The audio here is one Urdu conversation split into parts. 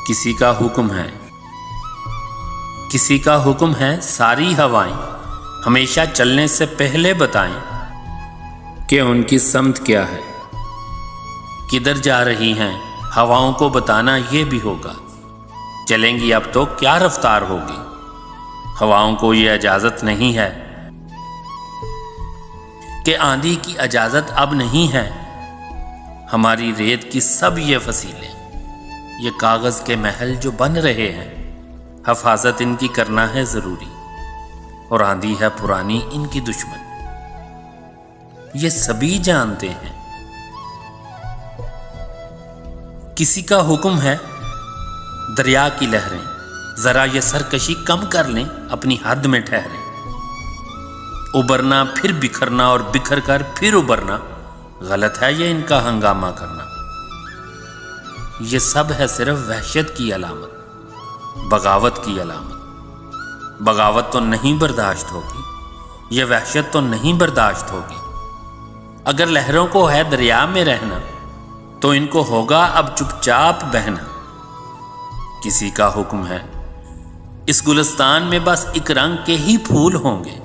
کسی کا حکم ہے ساری ہوائیں ہمیشہ چلنے سے پہلے بتائیں کہ ان کی سمت کیا ہے، کدھر جا رہی ہیں۔ ہواؤں کو بتانا یہ بھی ہوگا، چلیں گی اب تو کیا رفتار ہوگی۔ ہواؤں کو یہ اجازت نہیں ہے کہ آندھی کی اجازت اب نہیں ہے۔ ہماری ریت کی سب یہ فصیلیں، یہ کاغذ کے محل جو بن رہے ہیں، حفاظت ان کی کرنا ہے ضروری، اور آندھی ہے پرانی ان کی دشمن، یہ سبھی جانتے ہیں۔ کسی کا حکم ہے دریا کی لہریں ذرا یہ سرکشی کم کر لیں، اپنی حد میں ٹھہریں۔ ابھرنا پھر بکھرنا اور بکھر کر پھر ابھرنا، غلط ہے یہ ان کا ہنگامہ کرنا۔ یہ سب ہے صرف وحشت کی علامت، بغاوت کی علامت۔ بغاوت تو نہیں برداشت ہوگی، یہ وحشت تو نہیں برداشت ہوگی۔ اگر لہروں کو ہے دریا میں رہنا تو ان کو ہوگا اب چپ چاپ بہنا۔ کسی کا حکم ہے اس گلستان میں بس ایک رنگ کے ہی پھول ہوں گے۔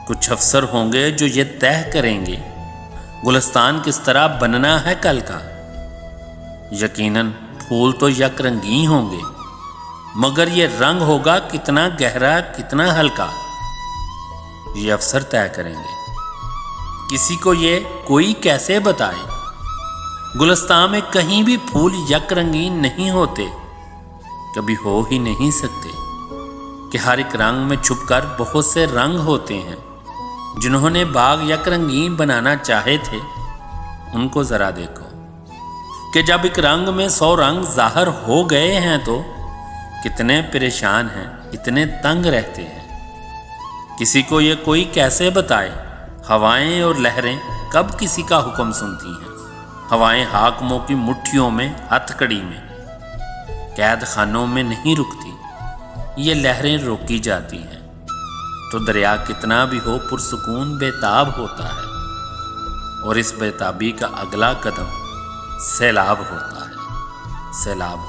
کچھ افسر ہوں گے جو یہ طے کریں گے گلستان کس طرح بننا ہے کل کا۔ یقیناً پھول تو یک رنگی ہوں گے، مگر یہ رنگ ہوگا کتنا گہرا کتنا ہلکا، یہ افسر طے کریں گے۔ کسی کو یہ کوئی کیسے بتائے گلستان میں کہیں بھی پھول یک رنگین نہیں ہوتے، کبھی ہو ہی نہیں سکتے کہ ہر ایک رنگ میں چھپ کر بہت سے رنگ ہوتے ہیں۔ جنہوں نے باغ یک رنگین بنانا چاہے تھے ان کو ذرا دیکھو کہ جب ایک رنگ میں 100 رنگ ظاہر ہو گئے ہیں تو کتنے پریشان ہیں، اتنے تنگ رہتے ہیں۔ کسی کو یہ کوئی کیسے بتائے ہوائیں اور لہریں کب کسی کا حکم سنتی ہیں۔ ہوائیں حاکموں کی مٹھیوں میں، ہتھ کڑی میں، قید خانوں میں نہیں رکتی، یہ لہریں روکی جاتی ہیں تو دریا کتنا بھی ہو پرسکون بےتاب ہوتا ہے، اور اس بےتابی کا اگلا قدم سیلاب ہوتا ہے، سیلاب